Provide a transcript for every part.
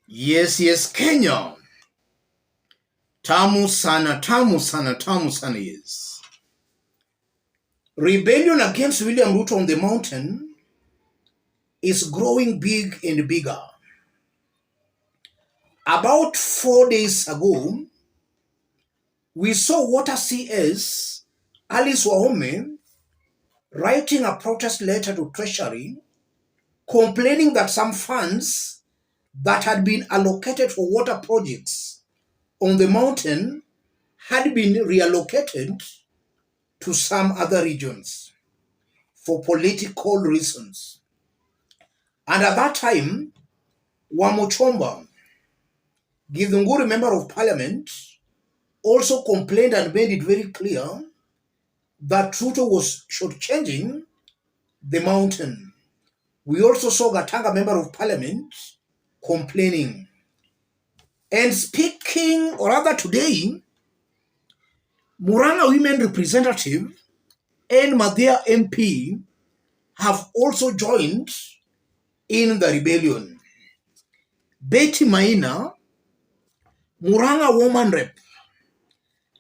Yes, Kenya. Tamu sana, tamu sana, tamu sana, yes. Rebellion against William Ruto on the mountain is growing big and bigger. About 4 days ago, we saw Water CS Alice Wahome writing a protest letter to Treasury complaining that some funds that had been allocated for water projects on the mountain had been reallocated to some other regions for political reasons. And at that time, Wamuchomba, Githunguri member of parliament, also complained and made it very clear that Ruto was shortchanging the mountain. We also saw Gatanga member of parliament complaining. And speaking, or rather today, Muranga women representative and Madhya MP have also joined in the rebellion. Betty Maina, Muranga woman rep,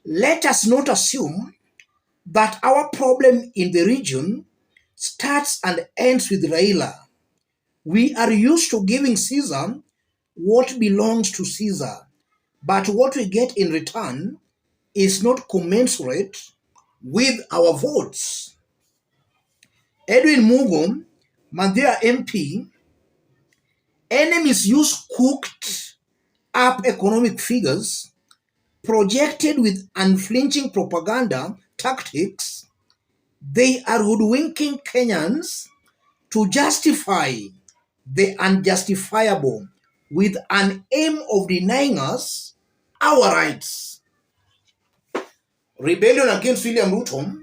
let us not assume that our problem in the region starts and ends with Raila. We are used to giving Caesar what belongs to Caesar, but what we get in return is not commensurate with our votes. Edwin Mugo, Madhya MP, enemies use cooked up economic figures projected with unflinching propaganda tactics. They are hoodwinking Kenyans to justify the unjustifiable with an aim of denying us our rights. Rebellion against William Ruto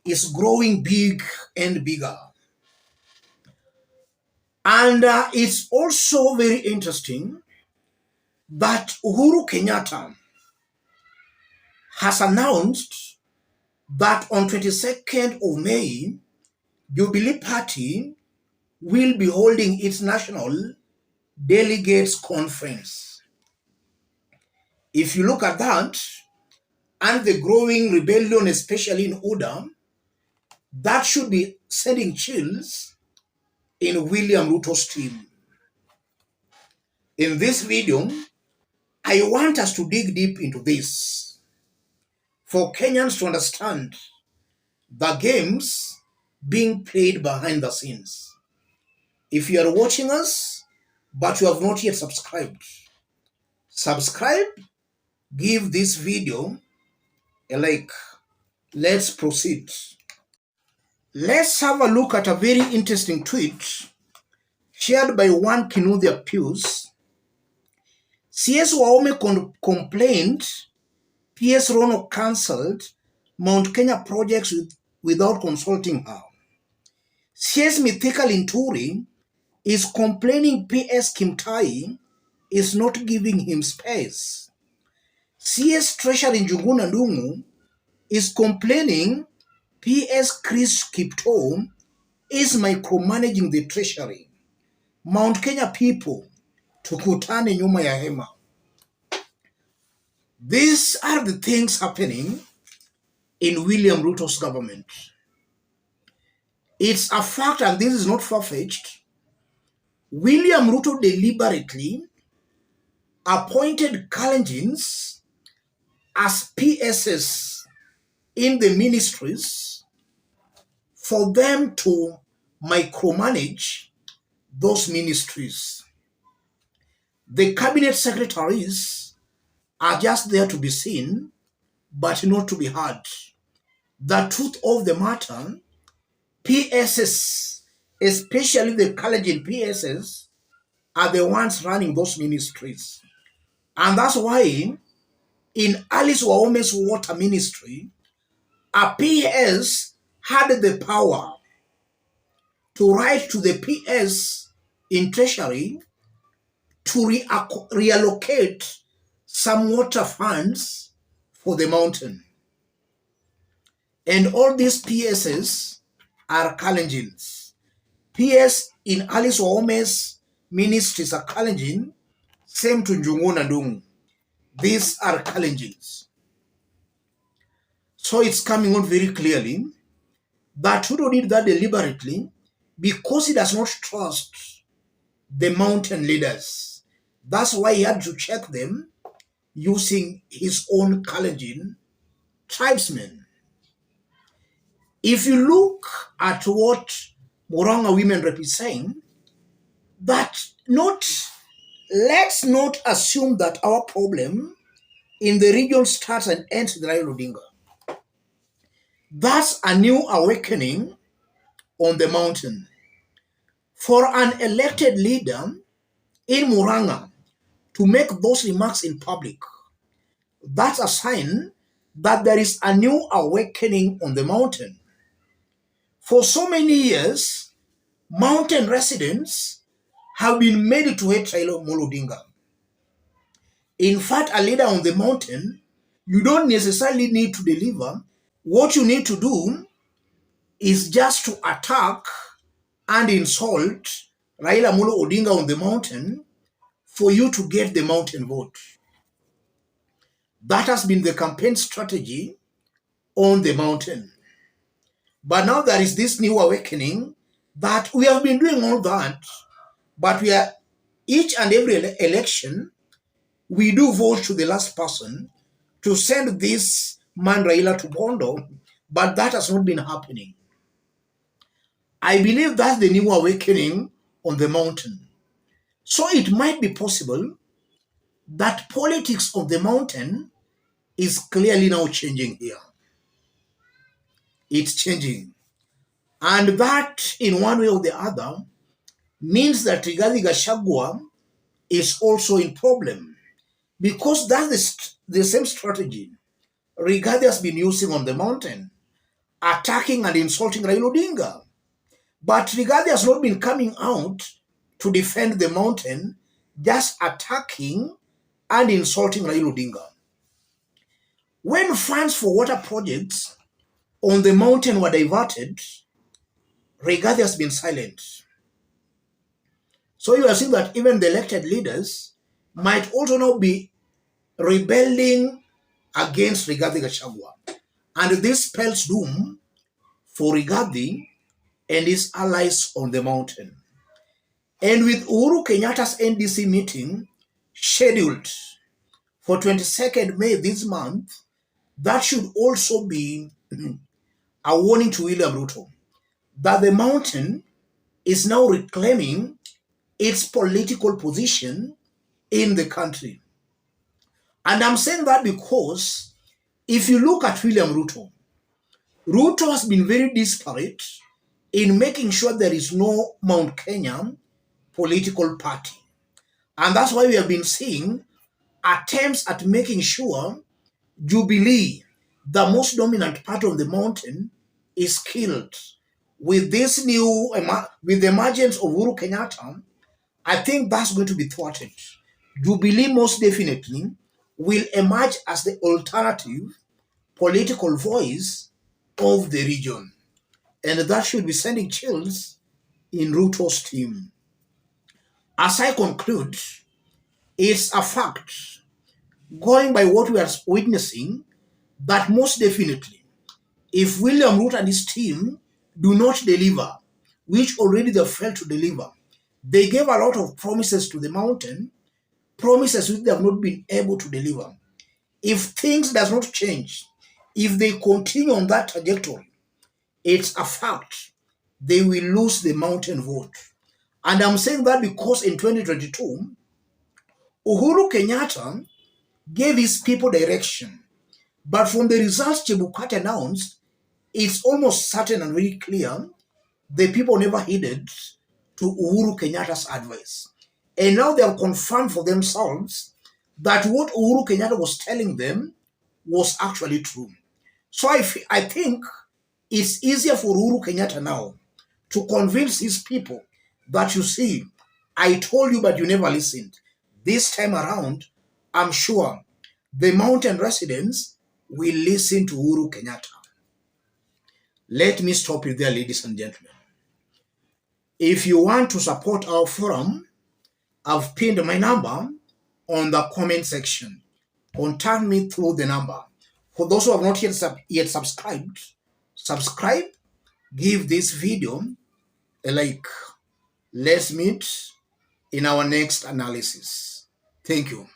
is growing big and bigger. And it's also very interesting that Uhuru Kenyatta has announced that on 22nd of May, Jubilee Party will be holding its national delegates conference. If you look at that, and the growing rebellion, especially in Uda, that should be sending chills in William Ruto's team. In this video, I want us to dig deep into this for Kenyans to understand the games being played behind the scenes. If you are watching us, but you have not yet subscribed, subscribe, give this video a like. Let's proceed. Let's have a look at a very interesting tweet shared by one Kinuthia Pius. CS Wahome complained PS Rono cancelled Mount Kenya projects without consulting her. CS Mithika Linturi is complaining PS Kimtai is not giving him space. CS Treasury Njuguna Ndung'u is complaining PS Chris Kipto is micromanaging the treasury. Mount Kenya people, tukutane nyuma ya hema. These are the things happening in William Ruto's government. It's a fact, and this is not far-fetched. William Ruto deliberately appointed Kalenjins as PSs in the ministries for them to micromanage those ministries. The cabinet secretaries are just there to be seen, but not to be heard. The truth of the matter, PSs, especially the Kalenjin PSs, are the ones running those ministries. And that's why in Alice Wahome's water ministry, a PS had the power to write to the PS in Treasury to reallocate some water funds for the mountain. And all these PSs are Kalenjins. PS in Alice Wahome's ministries are Kalenjin, Same to Njungun and Dung. These are challenges. So it's coming out very clearly that Ruto did that deliberately because he does not trust the mountain leaders. That's why he had to check them using his own Kalenjin tribesmen. If you look at what Moranga women rep is saying, that let's not assume that our problem in the region starts and ends with Raila Odinga. That's a new awakening on the mountain. For an elected leader in Muranga to make those remarks in public, that's a sign that there is a new awakening on the mountain. For so many years, mountain residents have been made to hate Raila Odinga. In fact, a leader on the mountain, you don't necessarily need to deliver. What you need to do is just to attack and insult Raila Odinga on the mountain for you to get the mountain vote. That has been the campaign strategy on the mountain. But now there is this new awakening that we have been doing all that, but we are each and every election, we do vote to the last person to send this man Raila to Bondo, but that has not been happening. I believe that's the new awakening on the mountain. So it might be possible that politics of the mountain is clearly now changing here. It's changing. And that, in one way or the other, means that Rigathi Gachagua is also in problem. Because that's the same strategy Rigathi has been using on the mountain, attacking and insulting Raila Odinga. But Rigathi has not been coming out to defend the mountain, just attacking and insulting Raila Odinga. When funds for water projects on the mountain were diverted, Rigathi has been silent. So you are seeing that even the elected leaders might also now be rebelling against Rigathi Gachagua. And this spells doom for Rigathi and his allies on the mountain. And with Uhuru Kenyatta's NDC meeting scheduled for 22nd May this month, that should also be a warning to William Ruto that the mountain is now reclaiming its political position in the country. And I'm saying that because if you look at William Ruto, Ruto has been very disparate in making sure there is no Mount Kenya political party. And that's why we have been seeing attempts at making sure Jubilee, the most dominant part of the mountain, is killed. With this with the emergence of Uhuru Kenyatta, I think that's going to be thwarted. Jubilee most definitely will emerge as the alternative political voice of the region. And that should be sending chills in Ruto's team. As I conclude, it's a fact, going by what we are witnessing, that most definitely, if William Ruto and his team do not deliver, which already they failed to deliver, they gave a lot of promises to the mountain, promises which they have not been able to deliver. If things does not change, if they continue on that trajectory, it's a fact they will lose the mountain vote. And I'm saying that because in 2022, Uhuru Kenyatta gave his people direction. But from the results Chebukati announced, it's almost certain and very clear the people never heeded to Uhuru Kenyatta's advice. And now they have confirmed for themselves that what Uhuru Kenyatta was telling them was actually true. So I think it's easier for Uhuru Kenyatta now to convince his people that, you see, I told you, but you never listened. This time around, I'm sure the mountain residents will listen to Uhuru Kenyatta. Let me stop you there, ladies and gentlemen. If you want to support our forum, I've pinned my number on the comment section. Contact me through the number. For those who have not yet subscribed, subscribe, give this video a like. Let's meet in our next analysis. Thank you.